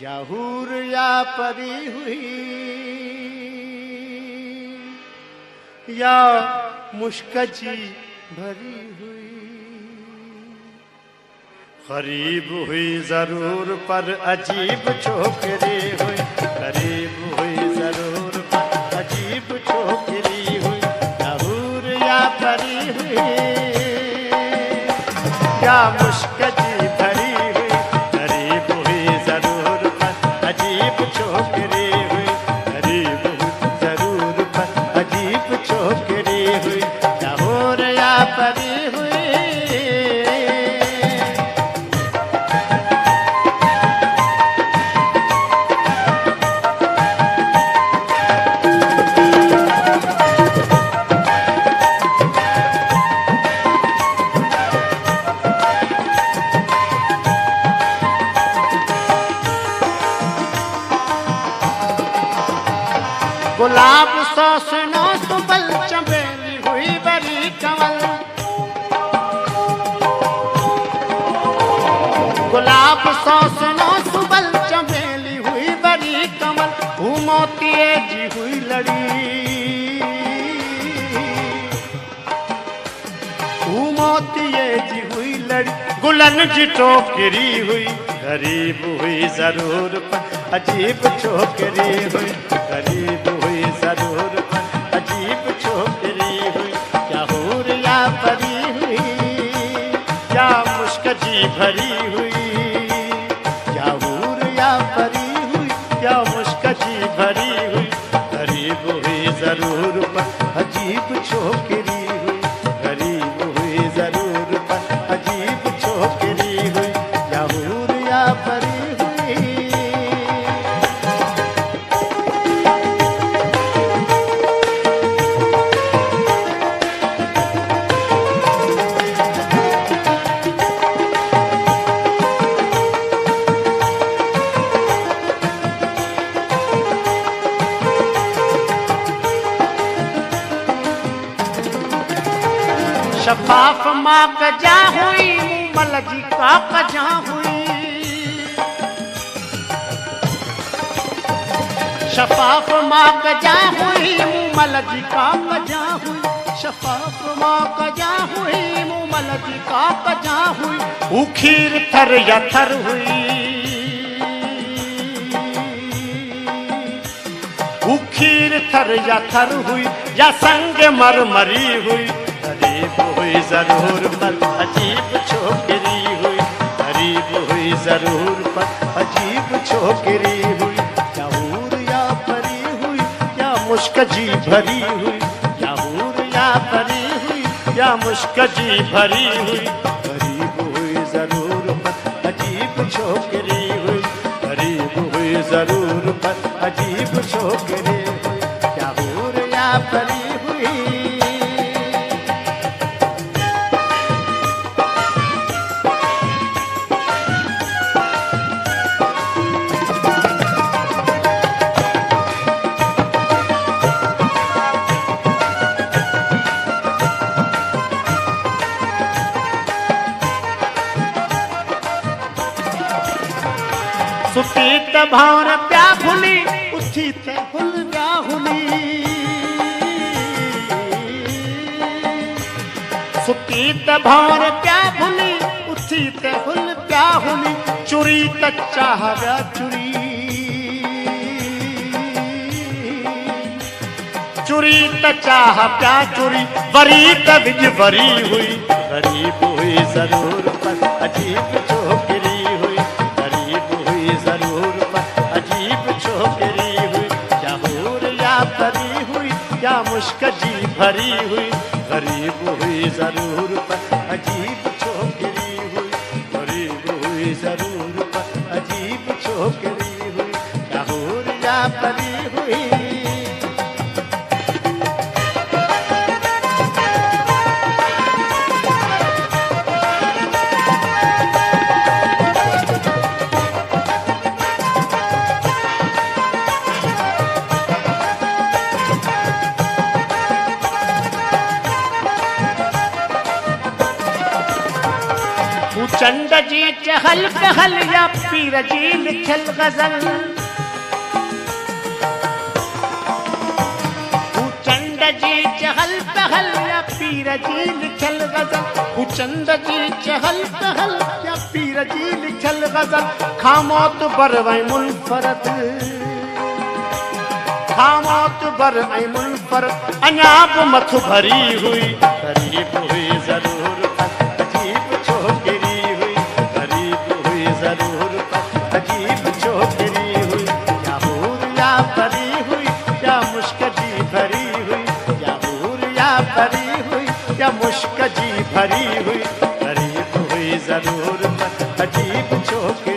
या हूर या परी हुई या मुश्कजी भरी हुई, गरीब हुई जरूर पर अजीब छोकरी हुई, गरीब हुई जरूर पर अजीब छोकरी हुई, या हूर या परी हुई या मुश्कजी भरी हुई, गरीब हुई जरूर पर अजीब छोकरी हुई, गरीब हुई जरूर पर अजीब छोकरी हुई, या हूर या परी हुई। गुलाब सोसनो सुबल चमेली हुई बड़ी कमल, गुलाब सोसनो सुबल चमेली हुई बड़ी कमल, मोतिये जी हुई लड़ी, मोतिये जी हुई लड़ी, गुलन जी टोकरी हुई, गरीब हुई जरूर पर अजीब छोकरी हुई, गरीब हुई जरूर पर अजीब छोकरी हुई, क्या हूर या परी हुई या मुश्कजी भरी हुई, क्या हूर या परी हुई या मुश्कजी भरी हुई, गरीब हुई जरूर पर अजीब छोकरी हुई, गरीब हुई जरूर पर अजीब छोकरी हुई, क्या हूर या परी हुई। शफाफ माँ कजा हुई मूमल जी का कजा हुई, शफाफ माँ कजा हुई मूमल जी का कजा हुई, शफाफ माँ कजा हुई मूमल जी का कजा हुई, उखीर थर या थर हुई, उखीर थर या थर हुई या संग मरमरी हुई, गरीब हुई जरूर पर अजीब छोकरी हुई, गरीब हुई जरूर पर अजीब छोकरी हुई, या हूर या परी हुई या मुश्कजी भरी हुई, या हूर या परी हुई या मुश्कजी भरी हुई, गरीब हुई जरूर पर अजीब छोकरी हुई, गरीब हुई जरूर पर अजीब छोकरी हुई, या हूर या परी हुई। सुतीत भार प्या भुली उठी ते भुल व्याहुली, सुतीत भार प्या भुली उठी ते भुल व्याहुली, चुरी त चाह व्या चुरी, चुरी त चाह प्या चुरी, वरी त विज वरी हुई, गरीब हुई जरूर पर अजीब छोकरी हुई, जरूर पर अजीब छोकरी हुई, या हूर या परी हुई या मुश्कजी भरी हुई, गरीब हुई जरूर पर अजीब छोकरी हुई, गरीब हुई जरूर पर अजीब छोकरी हुई, या हूर या परी हुई। चंड जी चहल पहल या पीर जी लिखल गजल चंड जी चहल पहल या पीर जी लिखल गजल चंद जी चहल पहल या पीर जी लिखल गजल खामोत बर वै मुनफरद खामोत बर ऐ मुनफरद अनाब मथ भरी हुई गरीब हुई जरूर अजीब छोकरी हुई गरीब हुई जरूर अजीब छोकरी हुई या हूर या परी हुई या मुश्क जी भरी हुई या हूर या परी हुई या मुश्क जी भरी हुई गरीब हुई जरूर अजीब छोकरी